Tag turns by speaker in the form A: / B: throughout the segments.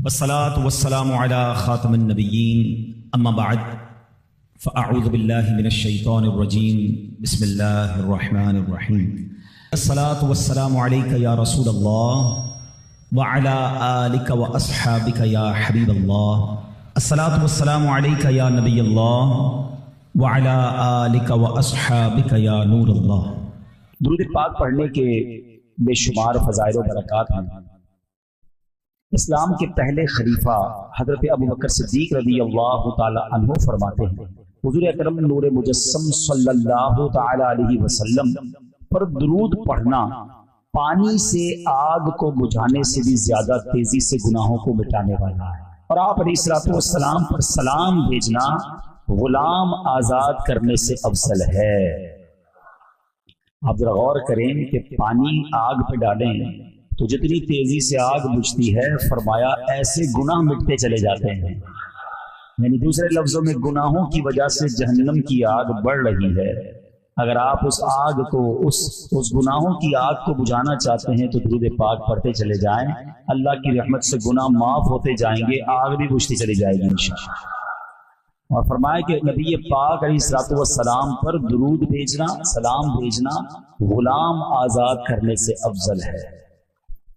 A: والصلاة والسلام على خاتم النبيين أما بعد فأعوذ بالله من الشيطان الرجيم بسم الله الرحمن الرحيم الصلاة والسلام عليك يا رسول الله وعلى آلك وأصحابك يا حبيب الله الصلاة والسلام عليك يا نبي الله وعلى آلك وأصحابك يا نور الله۔
B: درود پاک پڑھنے کے بے شمار فضائل و برکات ہیں۔ اسلام کے پہلے خلیفہ حضرت ابوبکر صدیق رضی اللہ تعالی عنہ فرماتے ہیں، حضور اکرم نور مجسم صلی اللہ تعالی علیہ وسلم پر درود پڑھنا پانی سے آگ کو بجھانے سے بھی زیادہ تیزی سے گناہوں کو مٹانے والا ہے، اور آپ علیہ الصلوۃ والسلام پر سلام بھیجنا غلام آزاد کرنے سے افضل ہے۔ آپ ذرا غور کریں کہ پانی آگ پہ ڈالیں تو جتنی تیزی سے آگ بجھتی ہے، فرمایا ایسے گناہ مٹتے چلے جاتے ہیں، یعنی دوسرے لفظوں میں گناہوں کی وجہ سے جہنم کی آگ بڑھ رہی ہے۔ اگر آپ اس آگ کو اس گناہوں کی آگ کو بجھانا چاہتے ہیں تو درود پاک پڑھتے چلے جائیں، اللہ کی رحمت سے گناہ معاف ہوتے جائیں گے، آگ بھی بجھتی چلی جائے گی انشاءاللہ۔ اور فرمایا کہ نبی پاک علیہ الصلوۃ والسلام پر درود بھیجنا، سلام بھیجنا غلام آزاد کرنے سے افضل ہے۔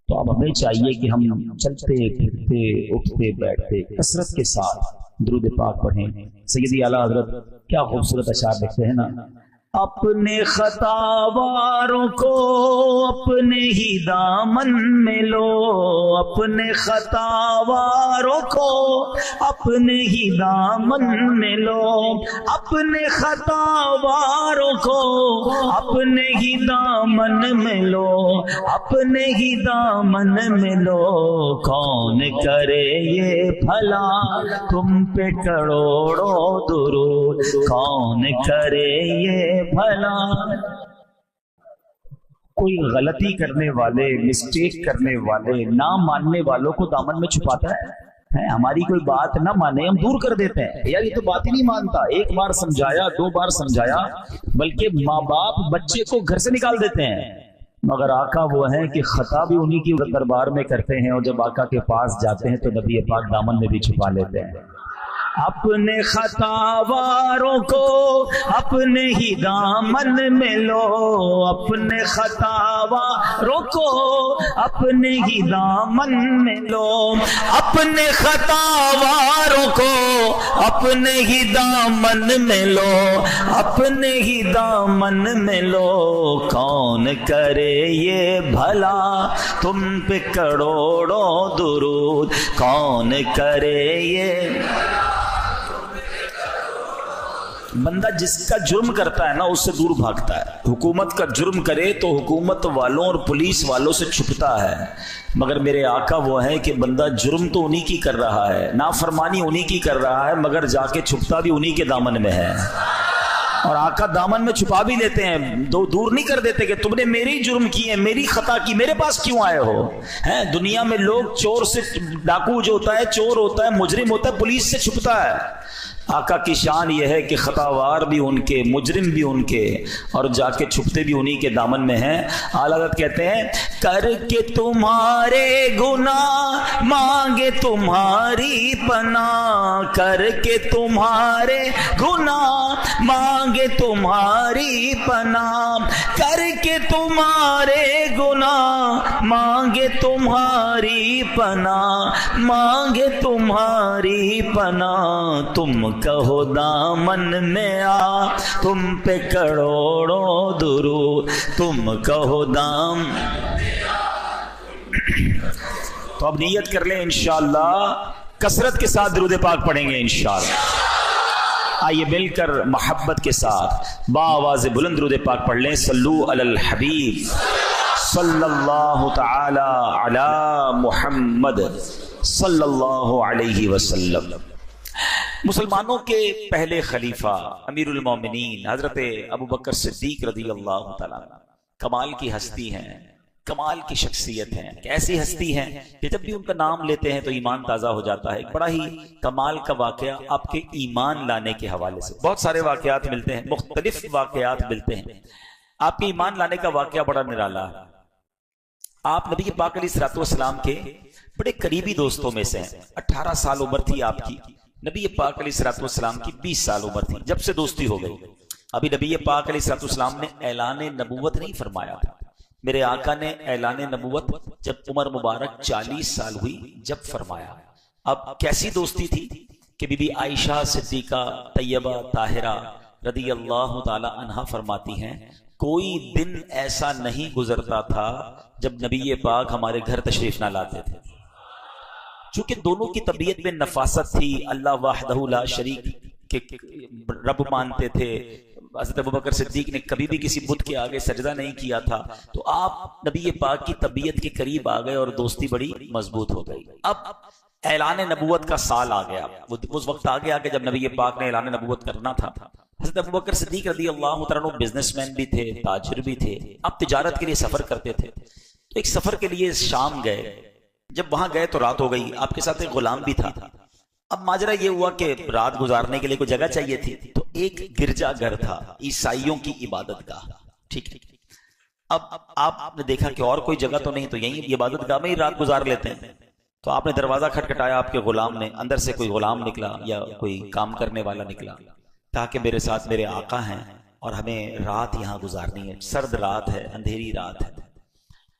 B: تو اب ہمیں چاہیے کہ ہم چلتے پھرتے اٹھتے بیٹھتے کثرت کے ساتھ درود پاک پڑھیں۔ سیدی اعلیٰ حضرت کیا خوبصورت اشعار لکھتے ہیں نا، اپنے خطاواروں کو اپنے ہی دامن میں لو، اپنے خطاواروں کو اپنے ہی دامن میں لو، اپنے خطاواروں کو اپنے ہی دامن میں لو، اپنے ہی دامن میں لو، کون کرے یہ بھلا تم پہ کروڑوں درود، کون کرے یہ بھلا۔ کوئی غلطی کرنے والے، مسٹیک کرنے والے، نہ ماننے والوں کو دامن میں چھپاتا ہے، ہماری کوئی بات نہ مانے ہم دور کر دیتے ہیں، یار یہ تو بات ہی نہیں مانتا، ایک بار سمجھایا، دو بار سمجھایا، بلکہ ماں باپ بچے کو گھر سے نکال دیتے ہیں، مگر آقا وہ ہیں کہ خطا بھی انہی کی دربار میں کرتے ہیں، اور جب آقا کے پاس جاتے ہیں تو نبی پاک دامن میں بھی چھپا لیتے ہیں۔ اپنے خطاواروں کو اپنے ہی دامن میں لو، اپنے خطاواروں کو اپنے ہی دامن میں لو، اپنے خطاواروں کو اپنے ہی دامن میں لو، اپنے ہی دامن میں لو، کون کرے یہ بھلا تم پہ کروڑوں درود، کون کرے یہ۔ بندہ جس کا جرم کرتا ہے نا اس سے دور بھاگتا ہے، حکومت کا جرم کرے تو حکومت والوں اور پولیس والوں سے چھپتا ہے، مگر میرے آقا وہ ہے کہ بندہ جرم تو انہی کی کر رہا ہے، نافرمانی انہی کی کر رہا ہے، مگر جا کے چھپتا بھی انہی کے دامن میں ہے، اور آقا دامن میں چھپا بھی لیتے ہیں، دور نہیں کر دیتے کہ تم نے میری جرم کی ہے، میری خطا کی، میرے پاس کیوں آئے ہو۔ دنیا میں لوگ چور سے، ڈاکو جو ہوتا ہے چور ہوتا ہے، مجرم ہوتا ہے، پولیس سے چھپتا ہے، آقا کی شان یہ ہے کہ خطاوار بھی ان کے، مجرم بھی ان کے، اور جا کے چھپتے بھی انہی کے دامن میں ہیں۔ اعلیٰ حضرت کہتے ہیں کر کے تمہارے گناہ مانگے تمہاری پناہ، کر کے تمہارے گناہ مانگے تمہاری پناہ، کر کے تمہارے گناہ مانگے تمہاری پناہ، مانگے تمہاری پناہ، تم کہو دامن میں آ تم پہ کروڑوں درود، تم کہو دام۔ تو اب نیت کر لیں انشاءاللہ کثرت کے ساتھ درود پاک پڑھیں گے انشاءاللہ۔ آئیے مل کر محبت کے ساتھ با آواز بلند درود پاک پڑھ لیں۔ صلو علی الحبیب صلی اللہ تعالی علی محمد صلی اللہ علیہ وسلم۔ مسلمانوں کے پہلے خلیفہ امیر المومنین حضرت ابوبکر صدیق رضی اللہ تعالیٰ کمال کی ہستی ہیں، کمال کی شخصیت ہیں، ایسی ہستی ہیں کہ جب بھی ان کا نام لیتے ہیں تو ایمان تازہ ہو جاتا ہے۔ ایک بڑا ہی کمال کا واقعہ آپ کے ایمان لانے کے حوالے سے، بہت سارے واقعات ملتے ہیں، مختلف واقعات ملتے ہیں، آپ کے ایمان لانے کا واقعہ بڑا نرالا ہے۔ آپ نبی پاک علیہ الصلوۃ والسلام کے بڑے قریبی دوستوں میں سے ہیں. 18 سال عمر تھی آپ کی. نبی پاک علیہ الصلوۃ والسلام کی 20 سال عمر تھی جب سے دوستی ہو گئی. ابھی نبی پاک علیہ الصلوۃ والسلام نے اعلان نبوت نہیں فرمایا تھا. میرے آقا نے اعلان نبوت جب عمر مبارک 40 سال ہوئی جب فرمایا. اب کیسی دوستی تھی کہ بی بی عائشہ صدیقہ طیبہ طاہرہ رضی اللہ تعالی عنہا فرماتی ہیں کوئی دن ایسا نہیں گزرتا تھا جب نبی پاک ہمارے گھر تشریف نہ لاتے تھے. چونکہ دونوں کی طبیعت میں نفاست تھی, اللہ وحدہ لا شریک کے رب مانتے تھے. حضرت ابوبکر صدیق نے کبھی بھی کسی بت کے آگے سجدہ نہیں کیا تھا. تو آپ نبی پاک کی طبیعت کے قریب آ گئے اور دوستی بڑی مضبوط ہو گئی. اب اعلان نبوت کا سال آ گیا. وہ اس وقت آ گیا کہ جب نبی پاک نے اعلان نبوت کرنا تھا. حضرت ابوبکر صدیق رضی اللہ تعالیٰ عنہ بزنس مین بھی تھے, تاجر بھی تھے. اب تجارت کے لیے سفر کرتے تھے. تو ایک سفر کے لیے شام گئے. جب وہاں گئے تو رات ہو گئی. آپ کے ساتھ ایک غلام بھی تھا. اب ماجرا یہ ہوا کہ رات گزارنے کے لیے کوئی جگہ چاہیے تھی. تو ایک گرجا گھر تھا, عیسائیوں کی عبادت گاہ. ٹھیک. اب آپ نے دیکھا کہ اور کوئی جگہ تو نہیں, تو یہیں عبادت گاہ میں ہی رات گزار لیتے ہیں. تو آپ نے دروازہ کھٹکھٹایا. آپ کے غلام نے, اندر سے کوئی غلام نکلا یا کوئی کام کرنے والا نکلا, کہا کہ میرے ساتھ میرے آقا ہیں اور ہمیں رات یہاں گزارنی ہے, سرد رات ہے, اندھیری رات ہے.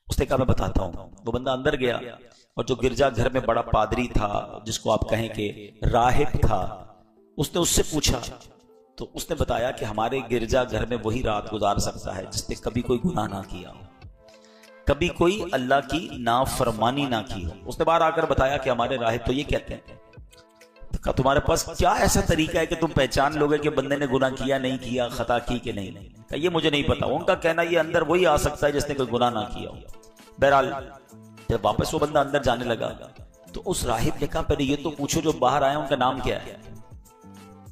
B: اس نے کہا میں بتاتا ہوں. وہ بندہ اندر گیا اور جو گرجا گھر میں بڑا پادری تھا, جس کو آپ کہیں کہ راہب تھا, اس نے اس سے پوچھا. تو اس نے بتایا کہ ہمارے گرجا گھر میں وہی رات گزار سکتا ہے جس نے کبھی کوئی گناہ نہ کیا ہو, کبھی کوئی اللہ کی نافرمانی نہ کی ہو. اس نے باہر آ کر بتایا کہ ہمارے راہب تو یہ کہتے ہیں. کہا تمہارے پاس کیا ایسا طریقہ ہے کہ تم پہچان لوگے کہ بندے نے گناہ کیا نہیں کیا, خطا کی کہ نہیں. کہا یہ مجھے نہیں پتا. ان کا کہنا یہ اندر وہی آ سکتا ہے جس نے کوئی گناہ نہ کیا ہو. بہرحال جب واپس وہ بندہ اندر جانے لگا تو اس راہب نے کہا پہلے یہ تو پوچھو جو باہر آئے ان کا نام کیا ہے.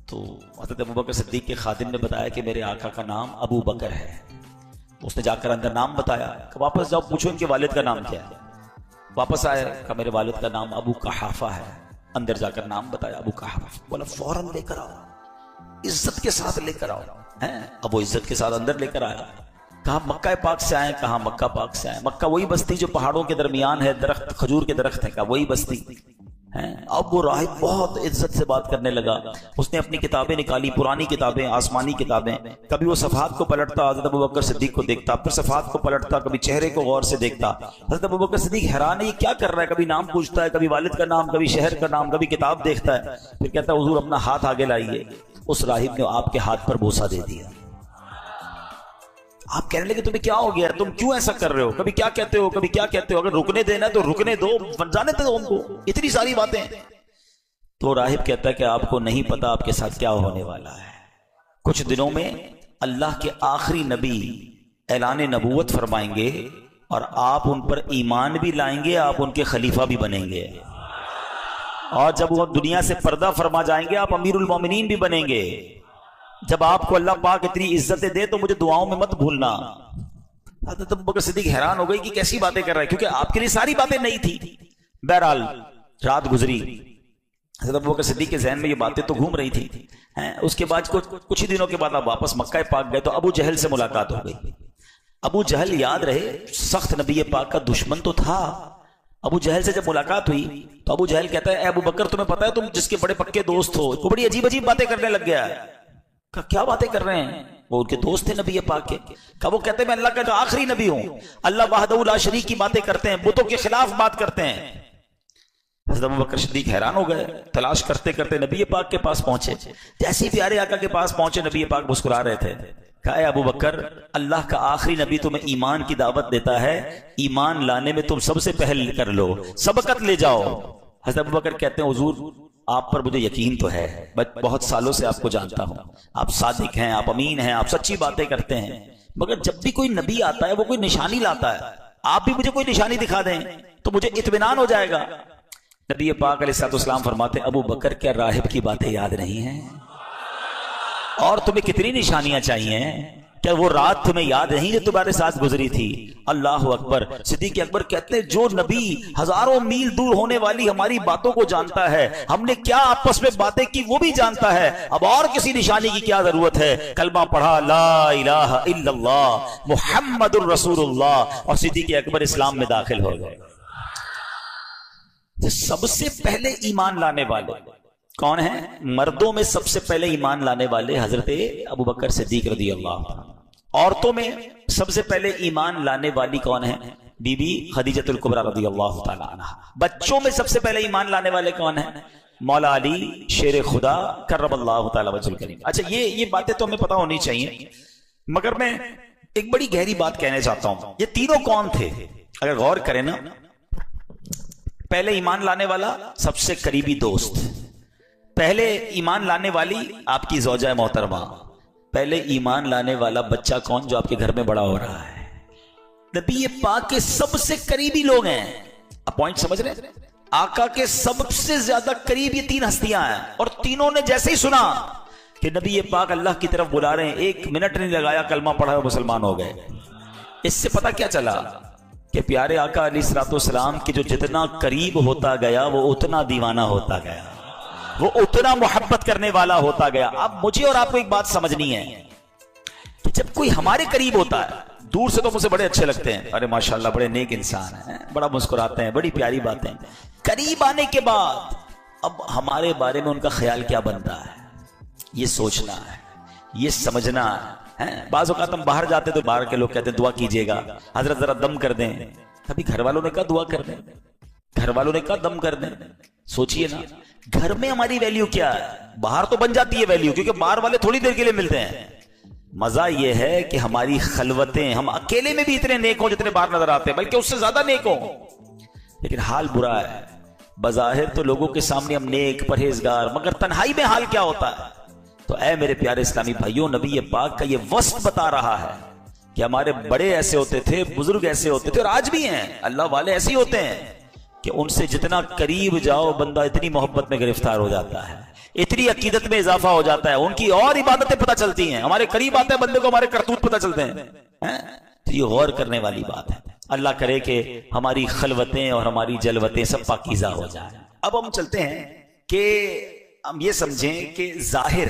B: تو حضرت ابوبکر صدیق کے خادم نے بتایا کہ میرے آقا کا نام ابو بکر ہے. اس نے جا کر اندر نام بتایا کہ واپس جاؤ پوچھو ان کے والد کا نام کیا ہے. واپس آئے کہ میرے والد کا نام ابو قحافہ ہے. اندر جا کر نام بتایا ابو قحافہ. بولا فوراً لے کر آؤ, عزت کے ساتھ لے کر آؤ. اب وہ عزت کے ساتھ اندر لے کر آیا. کہاں مکہ پاک سے آئے, کہاں مکہ پاک سے آئے. مکہ وہی بستی جو پہاڑوں کے درمیان ہے, درخت کھجور کے درخت ہے, کہا وہی بستی ہے. اب وہ راہب بہت عزت سے بات کرنے لگا. اس نے اپنی کتابیں نکالی, پرانی کتابیں, آسمانی کتابیں. کبھی وہ صفحات کو پلٹتا, حضرت ابوبکر صدیق کو دیکھتا, پھر صفحات کو پلٹتا, کبھی چہرے کو غور سے دیکھتا. حضرت ابوبکر صدیق حیران ہے یہ کیا کر رہا ہے. کبھی نام پوچھتا ہے, کبھی والد کا نام, کبھی شہر کا نام, کبھی کتاب دیکھتا ہے. پھر کہتا ہے حضور اپنا ہاتھ آگے لائیے. اس راہب نے آپ کے ہاتھ پر بوسہ دے دیا. آپ کہنے لگے تمہیں کیا ہو گیا, تم کیوں ایسا کر رہے ہو, کبھی کیا کہتے ہو, کبھی کیا کہتے ہو, اگر رکنے دینا ہے تو رکنے دو, جانے دو ان کو, اتنی ساری باتیں. تو راہب کہتا ہے کہ آپ کو نہیں پتا آپ کے ساتھ کیا ہونے والا ہے. کچھ دنوں میں اللہ کے آخری نبی اعلان نبوت فرمائیں گے اور آپ ان پر ایمان بھی لائیں گے, آپ ان کے خلیفہ بھی بنیں گے. اور جب وہ دنیا سے پردہ فرما جائیں گے آپ امیر المومنین بھی بنیں گے. جب آپ کو اللہ پاک اتنی عزتیں دے تو مجھے دعاؤں میں مت بھولنا. حضرت ابوبکر صدیق حیران ہو گئی کہ کیسی باتیں کر رہا ہے, کیونکہ آپ کے لیے ساری باتیں نہیں تھی. بہرحال رات گزری. حضرت ابوبکر صدیق کے ذہن میں یہ باتیں تو گھوم رہی تھی. اس کے بعد کچھ ہی دنوں کے بعد آپ واپس مکہ پاک گئے تو ابو جہل سے ملاقات ہو گئی. ابو جہل یاد رہے سخت نبی پاک کا دشمن تو تھا. ابو جہل سے جب ملاقات ہوئی تو ابو جہل کہتا ہے اے ابو بکر تمہیں پتا ہے تم جس کے بڑے پکے دوست ہو, وہ بڑی عجیب عجیب باتیں کرنے لگ گیا ہے. کیا باتیں کر رہے ہیں؟ وہ ان کے دوست تھے نبی پاک کے. کہ وہ کہتے ہیں میں اللہ کا جو آخری نبی ہوں, اللہ وحدہ لا شریک کی باتیں کرتے ہیں, بتوں کے خلاف بات کرتے ہیں. حضرت ابوبکر صدیق حیران ہو گئے. تلاش کرتے کرتے نبی پاک کے پاس پہنچے. جیسے پیارے آقا کے پاس پہنچے نبی پاک مسکرا رہے تھے. کہا اے ابو بکر اللہ کا آخری نبی تمہیں ایمان کی دعوت دیتا ہے, ایمان لانے میں تم سب سے پہل کر لو, سبقت لے جاؤ. حضرت ابوبکر کہتے ہیں حضور آپ پر مجھے یقین تو ہے, بہت سالوں سے آپ کو جانتا ہوں, آپ صادق ہیں, آپ امین ہیں, آپ سچی باتیں کرتے ہیں, مگر جب بھی کوئی نبی آتا ہے وہ کوئی نشانی لاتا ہے, آپ بھی مجھے کوئی نشانی دکھا دیں تو مجھے اطمینان ہو جائے گا. نبی پاک علیہ السلام فرماتے ابو بکر کیا راہب کی باتیں یاد نہیں ہیں؟ اور تمہیں کتنی نشانیاں چاہیے, کیا وہ رات تمہیں یاد نہیں جو تمہارے ساتھ گزری تھی؟ اللہ اکبر. صدیق اکبر کہتے ہیں جو نبی ہزاروں میل دور ہونے والی ہماری باتوں کو جانتا ہے, ہم نے کیا آپس میں باتیں کی وہ بھی جانتا ہے, اب اور کسی نشانی کی کیا ضرورت ہے؟ کلمہ پڑھا لا الہ الا اللہ محمد الرسول اللہ, اور صدیق اکبر اسلام میں داخل ہو گئے. سب سے پہلے ایمان لانے والے کون ہیں؟ مردوں میں سب سے پہلے ایمان لانے والے حضرت ابوبکر صدیق رضی اللہ عنہ۔ عورتوں میں سب سے پہلے ایمان لانے والی کون ہے؟ بی بی خدیجۃ الکبریٰ رضی اللہ تعالی عنہ۔ بچوں میں سب سے پہلے ایمان لانے والے کون ہیں؟ مولا علی شیر خدا کرم اللہ تعالی وجہ الکریم۔ اچھا یہ باتیں تو ہمیں پتہ ہونی چاہیے، مگر میں ایک بڑی گہری بات کہنے چاہتا ہوں۔ یہ تینوں کون تھے؟ اگر غور کریں نا، پہلے ایمان لانے والا سب سے قریبی دوست، پہلے ایمان لانے والی آپ کی زوجہ محترمہ، پہلے ایمان لانے والا بچہ کون؟ جو آپ کے گھر میں بڑا ہو رہا ہے۔ نبی پاک کے سب سے قریبی لوگ ہیں، آپ پوائنٹ سمجھ رہے ہیں؟ آقا کے سب سے زیادہ قریب یہ تین ہستیاں ہیں، اور تینوں نے جیسے ہی سنا کہ نبی پاک اللہ کی طرف بلا رہے ہیں، ایک منٹ نہیں لگایا، کلمہ پڑھا اور مسلمان ہو گئے۔ اس سے پتہ کیا چلا کہ پیارے آقا علیہ الصلوۃ والسلام کے جو جتنا قریب ہوتا گیا وہ اتنا دیوانہ ہوتا گیا، وہ اتنا محبت کرنے والا ہوتا گیا۔ اب مجھے اور آپ کو ایک بات سمجھنی ہے کہ جب کوئی ہمارے قریب ہوتا ہے، دور سے تو مجھے بڑے اچھے لگتے ہیں، ارے ماشاءاللہ بڑے نیک انسان ہیں، بڑا مسکراتے ہیں، بڑی پیاری باتیں، قریب آنے کے بعد اب ہمارے بارے میں ان کا خیال کیا بنتا ہے، یہ سوچنا ہے، یہ سمجھنا ہے۔ بعض اوقات ہم باہر جاتے تو باہر کے لوگ کہتے ہیں دعا کیجئے گا، حضرت ذرا دم کر دیں، کبھی گھر والوں نے کہا دعا کر دیں، گھر والوں نے کہا دم کر دیں۔ سوچئے نا، گھر میں ہماری ویلیو کیا ہے؟ باہر تو بن جاتی ہے ویلیو، کیونکہ باہر والے تھوڑی دیر کے لیے ملتے ہیں۔ مزہ یہ ہے کہ ہماری خلوتیں، ہم اکیلے میں بھی اتنے نیک ہوں جتنے باہر نظر آتے ہیں، بلکہ اس سے زیادہ نیک ہوں، لیکن حال برا ہے۔ بظاہر تو لوگوں کے سامنے ہم نیک پرہیزگار، مگر تنہائی میں حال کیا ہوتا ہے؟ تو اے میرے پیارے اسلامی بھائیوں، نبی پاک کا یہ وصف بتا رہا ہے کہ ہمارے بڑے ایسے ہوتے تھے، بزرگ ایسے ہوتے تھے، اور آج بھی ہیں، اللہ والے ایسے ہی ہوتے ہیں کہ ان سے جتنا قریب جاؤ بندہ اتنی محبت میں گرفتار ہو جاتا ہے، اتنی عقیدت میں اضافہ ہو جاتا ہے، ان کی اور عبادتیں پتہ چلتی ہیں۔ ہمارے قریب آتے ہیں بندے کو ہمارے کرتوت پتہ چلتے ہیں۔ تو یہ غور کرنے والی بات ہے۔ اللہ کرے کہ ہماری خلوتیں اور ہماری جلوتیں سب پاکیزہ ہو جائیں۔ اب ہم چلتے ہیں کہ ہم یہ سمجھیں کہ ظاہر،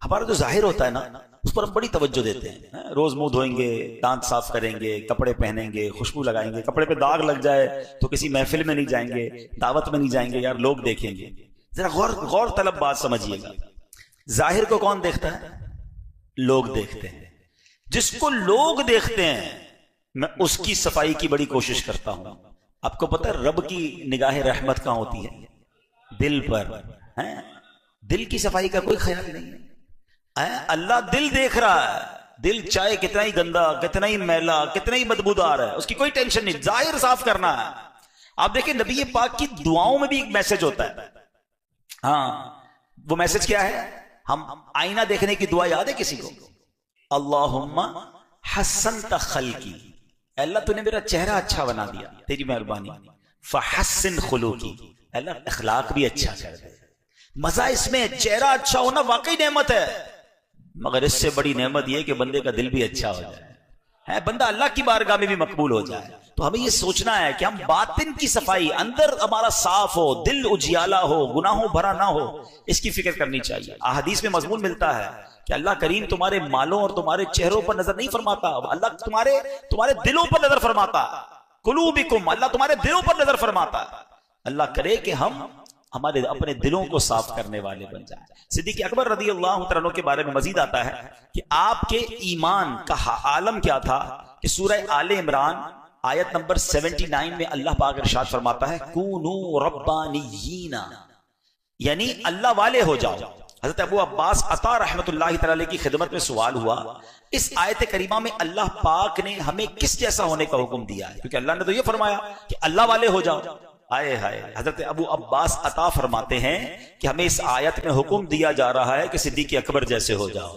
B: ہمارا جو ظاہر ہوتا ہے نا، اس پر ہم بڑی توجہ دیتے ہیں۔ روز منہ دھوئیں گے، دانت صاف کریں گے، کپڑے پہنیں گے، خوشبو لگائیں گے، کپڑے پہ داغ لگ جائے تو کسی محفل میں نہیں جائیں گے، دعوت میں نہیں جائیں گے، یار لوگ دیکھیں گے۔ ذرا غور طلب بات سمجھیے گا، ظاہر کو کون دیکھتا ہے؟ لوگ دیکھتے ہیں۔ جس کو لوگ دیکھتے ہیں میں اس کی صفائی کی بڑی کوشش کرتا ہوں۔ آپ کو پتہ ہے رب کی نگاہ رحمت کہاں ہوتی ہے؟ دل پر۔ دل کی صفائی کا کوئی خیال نہیں ہے۔ اللہ دل دیکھ رہا ہے، دل چاہے کتنا ہی گندا، کتنا ہی میلا، کتنا ہی بدبودار ہے، اس کی کوئی ٹینشن نہیں، ظاہر صاف کرنا ہے۔ آپ دیکھیں نبی پاک کی دعاؤں میں بھی ایک میسج ہوتا ہے۔ وہ میسج کیا ہے؟ ہم آئینہ دیکھنے کی دعا یاد ہے کسی کو؟ اللہم حسنت خلقی، اللہ تو نے میرا چہرہ اچھا بنا دیا، تیری مہربانی، فحسن خلوقی، اللہ اخلاق بھی اچھا کر دے۔ مزہ اس میں چہرہ اچھا ہونا واقعی نعمت ہے، مگر اس سے بڑی نعمت یہ کہ بندے کا دل بھی اچھا ہو جائے، بندہ اللہ کی بارگاہ میں بھی مقبول ہو جائے۔ تو ہمیں یہ سوچنا ہے کہ ہم باطن کی صفائی، اندر ہمارا صاف ہو، دل اجیالہ ہو، گناہوں بھرا نہ ہو، اس کی فکر کرنی چاہیے۔ احادیث میں مضمون ملتا ہے کہ اللہ کریم تمہارے مالوں اور تمہارے چہروں پر نظر نہیں فرماتا، اللہ تمہارے دلوں پر نظر فرماتا ہے۔ قلوبکم، اللہ تمہارے دلوں پر نظر فرماتا ہے۔ اللہ کرے کہ ہم ہمارے اپنے دلوں کو صاف کرنے والے بن جائیں۔ صدیق اکبر رضی اللہ عنہ کے بارے میں مزید آتا ہے کہ آپ کے ایمان کا عالم کیا تھا کہ سورہ آل عمران آیت نمبر 79 میں اللہ پاک ارشاد فرماتا ہے کونوا ربانیین، یعنی اللہ والے ہو جاؤ۔ حضرت ابو عباس عطا رحمت اللہ تعالی کی خدمت میں سوال ہوا، اس آیت کریمہ میں اللہ پاک نے ہمیں کس جیسا ہونے کا حکم دیا ہے؟ کیونکہ اللہ نے تو یہ فرمایا کہ اللہ والے ہو جاؤ۔ آئے ہائے، حضرت ابو عباس عطا فرماتے ہیں کہ ہمیں اس آیت میں حکم دیا جا رہا ہے کہ صدیق اکبر جیسے ہو جاؤ۔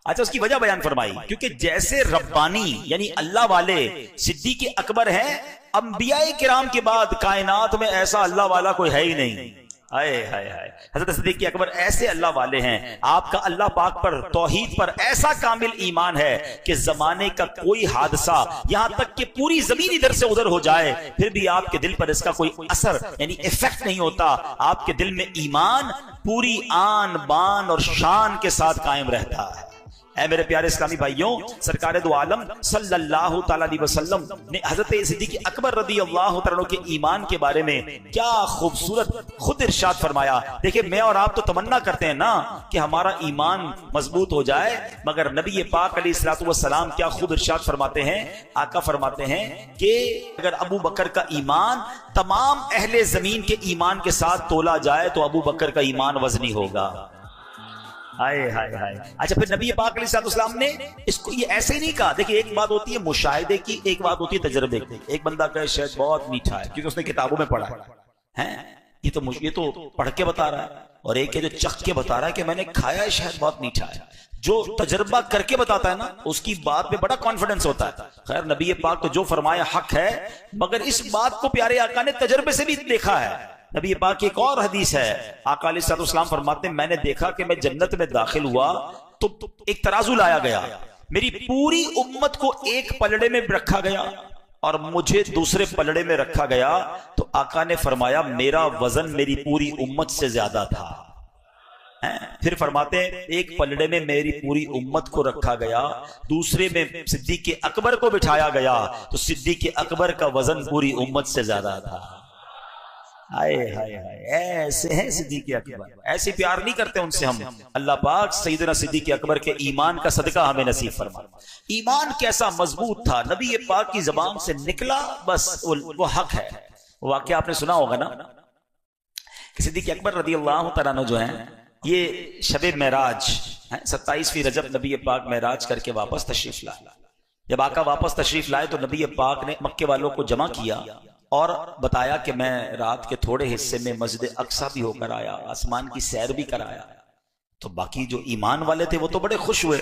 B: اچھا، اس کی وجہ بیان فرمائی، کیونکہ جیسے ربانی یعنی اللہ والے صدیق اکبر ہیں، انبیاء کرام کے بعد کائنات میں ایسا اللہ والا کوئی ہے ہی نہیں۔ آئے ہائے ہائے، حضرت صدیق اکبر ایسے اللہ والے ہیں، آپ کا اللہ پاک پر، توحید پر ایسا کامل ایمان ہے کہ زمانے کا کوئی حادثہ، یہاں تک کہ پوری زمین ادھر سے ادھر ہو جائے پھر بھی آپ کے دل پر اس کا کوئی اثر یعنی ایفیکٹ نہیں ہوتا۔ آپ کے دل میں ایمان پوری آن بان اور شان کے ساتھ قائم رہتا ہے۔ اے میرے پیارے اسلامی بھائیوں، سرکار دو عالم صلی اللہ تعالی علیہ وسلم نے حضرت صدیق اکبر رضی اللہ تعالیٰ عنہ کے ایمان کے بارے میں کیا خوبصورت خود ارشاد فرمایا۔ دیکھیں میں اور آپ تو تمنا کرتے ہیں نا کہ ہمارا ایمان مضبوط ہو جائے، مگر نبی پاک علیہ الصلوۃ والسلام کیا خود ارشاد فرماتے ہیں، آقا فرماتے ہیں کہ اگر ابو بکر کا ایمان تمام اہل زمین کے ایمان کے ساتھ تولا جائے تو ابو بکر کا ایمان وزنی ہوگا۔ ہائے ہائے ہائے۔ اچھا پھر نبی پاک علیہ السلام نے اس کو یہ ایسے ہی نہیں کہا۔ دیکھیں ایک بات ہوتی ہے مشاہدے کی، ایک بات ہوتی ہے تجربے کی۔ ایک بندہ کہے شہد بہت میٹھا ہے کیونکہ اس نے کتابوں میں پڑھا ہے، یہ تو پڑھ کے بتا رہا ہے، اور ایک ہے جو چکھ کے بتا رہا ہے کہ میں نے کھایا ہے شہد بہت میٹھا ہے۔ جو تجربہ کر کے بتاتا ہے نا اس کی بات میں بڑا کانفیڈنس ہوتا ہے۔ خیر نبی پاک تو جو فرمایا حق ہے، مگر اس بات کو پیارے آقا نے تجربے سے بھی دیکھا ہے۔ نبی پاک کی ایک اور حدیث ہے، آقا علیہ الصلوۃ والسلام فرماتے ہیں میں نے دیکھا کہ میں جنت میں داخل ہوا تو ایک ترازو لایا گیا، میری پوری امت کو ایک پلڑے میں رکھا گیا اور مجھے دوسرے پلڑے میں رکھا گیا، تو آقا نے فرمایا میرا وزن میری پوری امت سے زیادہ تھا۔ پھر فرماتے ہیں ایک پلڑے میں میری پوری امت کو رکھا گیا، دوسرے میں صدیق اکبر کو بٹھایا گیا تو صدیق اکبر کا وزن پوری امت سے زیادہ تھا۔ ہائے ہائے ہائے، ایسے ہیں صدیق اکبر، ایسے پیار نہیں کرتے ان سے ہم۔ اللہ پاک سیدنا صدیق اکبر کے ایمان کا صدقہ ہمیں نصیب فرمائے۔ ایمان کیسا مضبوط تھا، نبی پاک کی زبان سے نکلا بس وہ حق ہے۔ واقعہ آپ نے سنا ہوگا نا کہ صدیق اکبر رضی اللہ تعالیٰ عنہ جو ہیں یہ شب معراج 27ویں رجب نبی پاک معراج کر کے واپس تشریف لائے۔ جب آقا واپس تشریف لائے تو نبی پاک نے مکے والوں کو جمع کیا اور بتایا کہ میں رات کے تھوڑے حصے میں مسجد اقصی بھی ہو کر آیا، آسمان کی سیر بھی کرایا۔ تو باقی جو ایمان والے تھے وہ تو بڑے خوش ہوئے،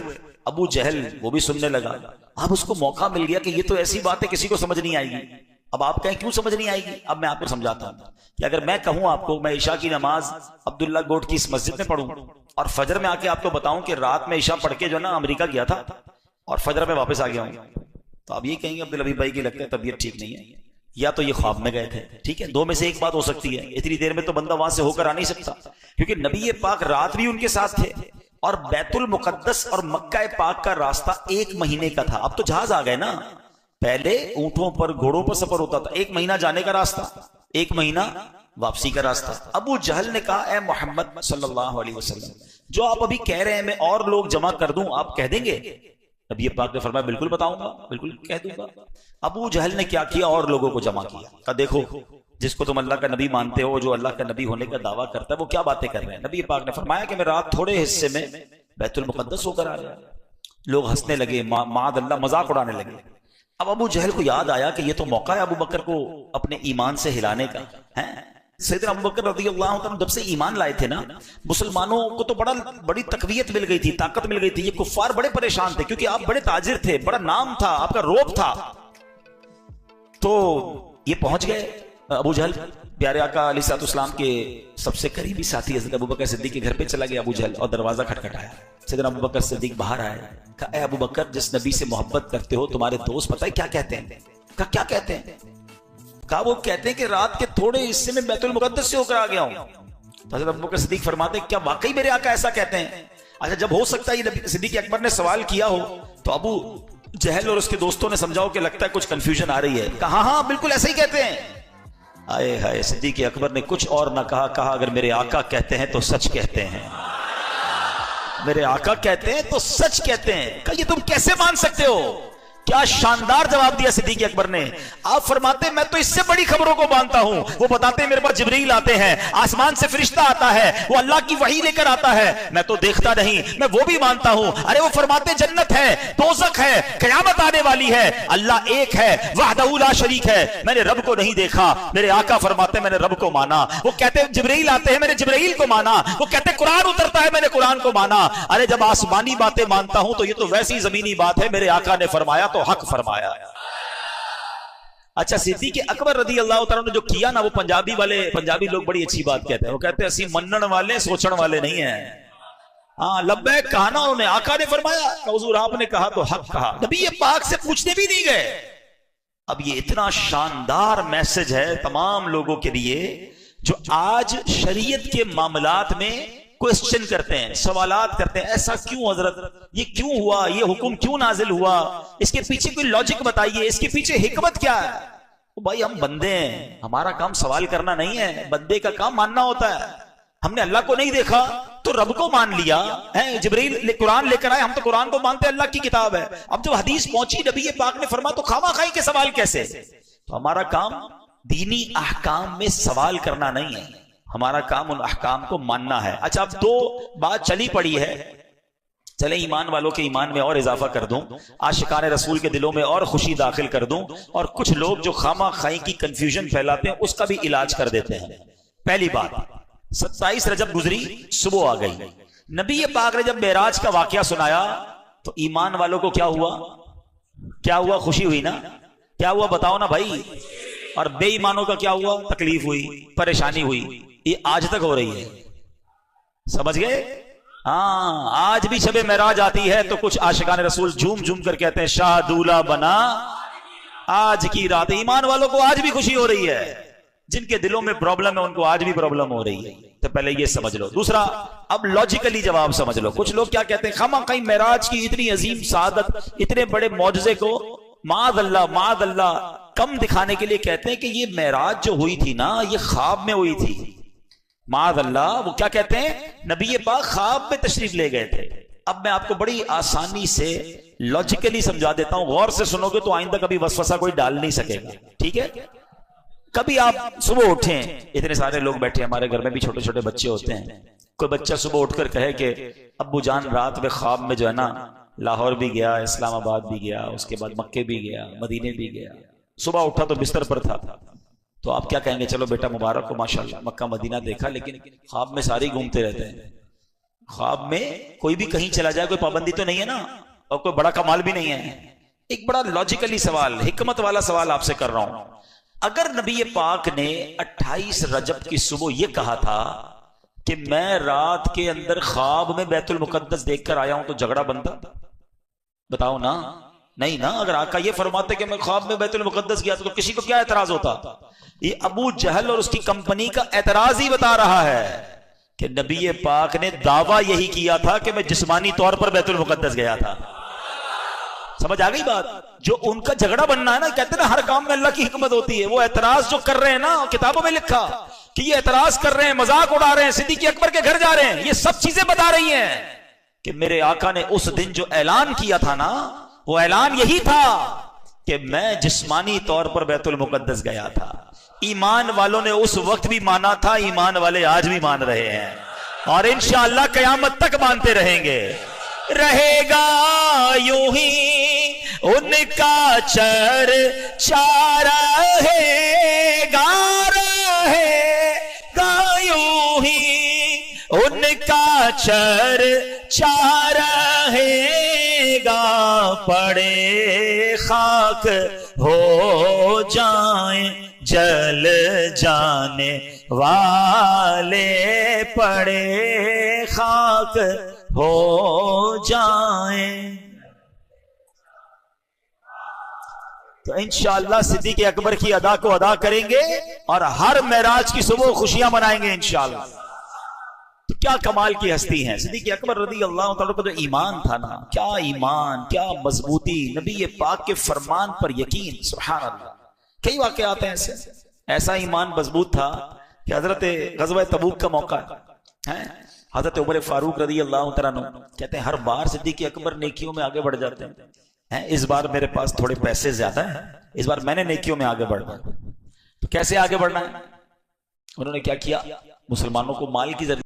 B: ابو جہل وہ بھی سننے لگا۔ اب اس کو موقع مل گیا کہ یہ تو ایسی بات ہے کسی کو سمجھ نہیں آئے گی۔ اب آپ کہیں کیوں سمجھ نہیں آئے گی؟ اب میں آپ کو سمجھاتا ہوں کہ اگر میں کہوں آپ کو میں عشاء کی نماز عبداللہ گوٹ کی اس مسجد میں پڑھوں اور فجر میں آ کے آپ کو بتاؤں کہ رات میں عشاء پڑھ کے جو نا امریکہ گیا تھا اور فجر میں واپس آ گیا ہوں، تو آپ یہ کہیں گے عبدالحبیب بھائی کی لگتا ہے طبیعت ٹھیک نہیں ہے، یا تو یہ خواب میں گئے تھے۔ ٹھیک ہے، دو میں سے ایک بات ہو سکتی ہے، اتنی دیر میں تو بندہ وہاں سے ہو کر آ نہیں سکتا، کیونکہ نبی پاک رات بھی ان کے ساتھ تھے اور بیت المقدس اور مکہ پاک کا راستہ 1 مہینے کا تھا۔ اب تو جہاز آ گئے نا، پہلے اونٹوں پر گھوڑوں پر سفر ہوتا تھا، 1 مہینہ جانے کا راستہ 1 مہینہ واپسی کا راستہ۔ ابو جہل نے کہا اے محمد صلی اللہ علیہ وسلم جو آپ ابھی کہہ رہے ہیں میں اور لوگ جمع کر دوں آپ کہہ دیں گے؟ نبی پاک نے فرمایا بالکل بتاؤں گا، بالکل کہہ دوں گا۔ ابو جہل نے کیا کیا؟ اور لوگوں کو جمع کیا، کہا دیکھو جس کو تم اللہ کا نبی مانتے ہو، جو اللہ کا نبی ہونے کا دعویٰ کرتا ہے، وہ کیا باتیں کر رہے ہیں؟ نبی پاک نے فرمایا کہ میں رات تھوڑے حصے میں بیت المقدس ہو کر آ گیا۔ لوگ ہنسنے لگے، معاذ اللہ مذاق اڑانے لگے۔ اب ابو جہل کو یاد آیا کہ یہ تو موقع ہے ابو بکر کو اپنے ایمان سے ہلانے کا ہے۔ سیدنا ابو بکر رضی اللہ عنہ جب سے ایمان لائے تھے نا، مسلمانوں کو تو بڑی تقویت مل گئی تھی، طاقت مل گئی تھی۔ یہ کفار بڑے پریشان تھے کیونکہ آپ بڑے تاجر تھے، بڑا نام تھا، آپ کا روب تھا۔ تو یہ پہنچ گئے ابو جہل، پیارے آقا علیہ الصلوۃ والسلام کے سب سے قریبی ساتھی حضرت ابو بکر صدیق کے گھر پہ چلا گیا ابو جہل اور دروازہ کھٹکھٹایا۔ سیدنا ابو بکر صدیق باہر آئے، کہا اے ابو بکر جس نبی سے محبت کرتے ہو تمہارے دوست پتہ ہے کیا کہتے ہیں؟ کہا کیا کہتے ہیں؟ کہا وہ کہتے ہیں کہ رات کے تھوڑے حصے میں بیت المقدس سے ہو کر آ گیا ہوں۔ تو حضرت ابو بکر صدیق فرماتے ہیں کیا واقعی میرے آقا ایسا کہتے ہیں؟ اچھا جب ہو سکتا ہے یہ صدیق اکبر نے سوال کیا ہو تو ابو جہل اور اس کے دوستوں نے سمجھاؤ کہ لگتا ہے کچھ کنفیوژن آ رہی ہے، کہا ہاں بالکل ایسا ہی کہتے ہیں۔ آئے ہائے، صدیق اکبر نے کچھ اور نہ کہا اگر میرے آقا کہتے ہیں تو سچ کہتے ہیں، میرے آقا کہتے ہیں تو سچ کہتے ہیں۔ کہ یہ تم کیسے مان سکتے ہو؟ کیا شاندار جواب دیا صدیق اکبر نے۔ آپ فرماتے ہیں میں تو اس سے بڑی خبروں کو مانتا ہوں۔ وہ بتاتے ہیں میرے پاس جبریل آتے ہیں، آسمان سے فرشتہ آتا ہے، وہ اللہ کی وحی لے کر آتا ہے، میں تو دیکھتا نہیں، میں وہ بھی مانتا ہوں۔ ارے وہ فرماتے جنت ہے، دوزخ ہے، قیامت آنے والی ہے، اللہ ایک ہے، وحدہ لا شریک ہے، میں نے رب کو نہیں دیکھا۔ میرے آقا فرماتے ہیں میں نے رب کو مانا۔ وہ کہتے ہیں جبریل آتے ہیں، میں نے جبریل کو مانا۔ وہ کہتے ہیں قرآن اترتا ہے، میں نے قرآن کو مانا۔ ارے جب آسمانی باتیں مانتا ہوں تو یہ تو ویسی زمینی بات ہے، میرے آقا نے فرمایا تو حق فرمایا۔ اچھا صدیق اکبر رضی اللہ تعالیٰ نے جو کیا نا، وہ پنجابی لوگ بڑی اچھی بات کہتے ہیں، وہ کہتے ہیں اسی منن والے سوچن والے نہیں ہیں۔ ہاں لبیک کہا نا انہوں نے، آقا نے فرمایا، حضور آپ نے کہا تو حق کہا، نبی پاک سے پوچھنے بھی نہیں گئے۔ اب یہ اتنا شاندار میسج ہے تمام لوگوں کے لیے جو آج شریعت کے معاملات میں کوسچن کرتے ہیں، سوالات کرتے ہیں، ایسا کیوں حضرت، یہ کیوں ہوا، یہ حکم کیوں نازل ہوا، اس کے پیچھے کوئی لاجک بتائیے، اس کے پیچھے حکمت کیا ہے؟ بھائی ہم بندے ہیں، ہمارا کام سوال کرنا نہیں ہے، بندے کا کام ماننا ہوتا ہے۔ ہم نے اللہ کو نہیں دیکھا تو رب کو مان لیا ہے، جبریل قرآن لے کر آئے، ہم تو قرآن کو مانتے ہیں، اللہ کی کتاب ہے۔ اب جب حدیث پہنچی نبی پاک نے فرمایا تو خواہ خواہی کے سوال کیسے؟ تو ہمارا کام دینی احکام میں سوال کرنا نہیں ہے، ہمارا کام ان احکام کو ماننا ہے۔ اچھا اب دو بات چلی پڑی ہے، چلیں ایمان والوں کے ایمان میں اور اضافہ کر دوں، عاشقان رسول کے دلوں میں اور خوشی داخل کر دوں، اور کچھ لوگ جو خامہ خائی کی کنفیوژن پھیلاتے ہیں اس کا بھی علاج کر دیتے ہیں۔ پہلی بات، 27 رجب گزری، صبح آ گئی، نبی پاک نے جب معراج کا واقعہ سنایا تو ایمان والوں کو کیا ہوا؟ کیا ہوا؟ خوشی ہوئی نا؟ کیا ہوا بتاؤ نا بھائی؟ اور بے ایمانوں کا کیا ہوا؟ تکلیف ہوئی، پریشانی ہوئی۔ یہ آج تک ہو رہی ہے، سمجھ گئے؟ ہاں، آج بھی شب معراج آتی ہے تو کچھ عاشقان رسول جھوم جھوم کر کہتے ہیں شاہ دولہ بنا آج کی رات۔ ایمان والوں کو آج بھی خوشی ہو رہی ہے، جن کے دلوں میں پرابلم ہے ان کو آج بھی پرابلم ہو رہی ہے۔ تو پہلے یہ سمجھ لو۔ دوسرا، اب لاجیکلی جواب سمجھ لو۔ کچھ لوگ کیا کہتے ہیں، خواہ خواہ معراج کی اتنی عظیم سعادت، اتنے بڑے معجزے کو معاذ اللہ کم دکھانے کے لیے کہتے ہیں کہ یہ معراج جو ہوئی تھی نا یہ خواب میں ہوئی تھی۔ معاذ اللہ، وہ کیا کہتے ہیں، نبی پاک خواب میں تشریف لے گئے تھے۔ اب میں آپ کو بڑی آسانی سے لاجیکلی سمجھا دیتا ہوں، غور سے سنو گے تو آئندہ کبھی وسوسہ کوئی ڈال نہیں سکے گا، ٹھیک ہے؟ کبھی آپ صبح اٹھیں، اتنے سارے لوگ بیٹھے، ہمارے گھر میں بھی چھوٹے چھوٹے بچے ہوتے ہیں، کوئی بچہ صبح اٹھ کر کہے کہ ابو جان رات میں خواب میں جو ہے نا لاہور بھی گیا، اسلام آباد بھی گیا، اس کے بعد مکے بھی گیا، مدینے بھی گیا، صبح اٹھا تو بستر پر تھا، تو آپ کیا کہیں گے؟ چلو بیٹا مبارک ہو، ماشاءاللہ مکہ مدینہ دیکھا، لیکن خواب میں سارے گھومتے رہتے ہیں۔ خواب میں کوئی بھی کہیں چلا جائے کوئی پابندی تو نہیں ہے نا، اور کوئی بڑا کمال بھی نہیں ہے۔ ایک بڑا لاجیکلی سوال، حکمت والا سوال آپ سے کر رہا ہوں، اگر نبی پاک نے 28 رجب کی صبح یہ کہا تھا کہ میں رات کے اندر خواب میں بیت المقدس دیکھ کر آیا ہوں تو جھگڑا بنتا؟ بتاؤ نا، نہیں نا۔ اگر آقا یہ فرماتے کہ میں خواب میں بیت المقدس گیا تو کسی کو کیا اعتراض ہوتا؟ یہ ابو جہل اور اس کی کمپنی کا اعتراض ہی بتا رہا ہے کہ نبی پاک نے دعویٰ یہی کیا تھا کہ میں جسمانی طور پر بیت المقدس گیا تھا۔ سمجھ آ گئی بات؟ جو ان کا جھگڑا بننا ہے نا، کہتے ہیں نا ہر کام میں اللہ کی حکمت ہوتی ہے، وہ اعتراض جو کر رہے ہیں نا، کتابوں میں لکھا کہ یہ اعتراض کر رہے ہیں، مذاق اڑا رہے ہیں، صدیق اکبر کے گھر جا رہے ہیں، یہ سب چیزیں بتا رہی ہیں کہ میرے آقا نے اس دن جو اعلان کیا تھا نا، وہ اعلان یہی تھا کہ میں جسمانی طور پر بیت المقدس گیا تھا۔ ایمان والوں نے اس وقت بھی مانا تھا، ایمان والے آج بھی مان رہے ہیں، اور انشاءاللہ قیامت تک مانتے رہیں گے۔ رہے گا یوں ہی ان کا چرچا، رہے گا یوں ہی ان کا چرچا، رہے گا پڑے خاک ہو جائیں جل جانے والے، پڑے خاک ہو جائیں۔ تو انشاءاللہ صدیق اکبر کی ادا کو ادا کریں گے اور ہر معراج کی صبح خوشیاں منائیں گے انشاءاللہ۔ تو کیا کمال کی ہستی ہیں صدیق اکبر رضی اللہ تعالیٰ کا جو ایمان تھا نا، کیا ایمان، کیا مضبوطی، نبی پاک کے فرمان پر یقین، سبحان اللہ۔ کئی واقعات ہیں ایسے، ایسا ایمان مضبوط تھا کہ حضرت غزوہ تبوک کا موقع ہے، حضرت عمر فاروق رضی اللہ تعالیٰ عنہ کہتے ہیں ہر بار صدیق اکبر نیکیوں میں آگے بڑھ جاتے ہیں، اس بار میرے پاس تھوڑے پیسے زیادہ ہیں، اس بار میں نے نیکیوں میں آگے بڑھنا ہے۔ تو کیسے آگے بڑھنا ہے؟ انہوں نے کیا کیا؟ مسلمانوں کو مال کی ضرورت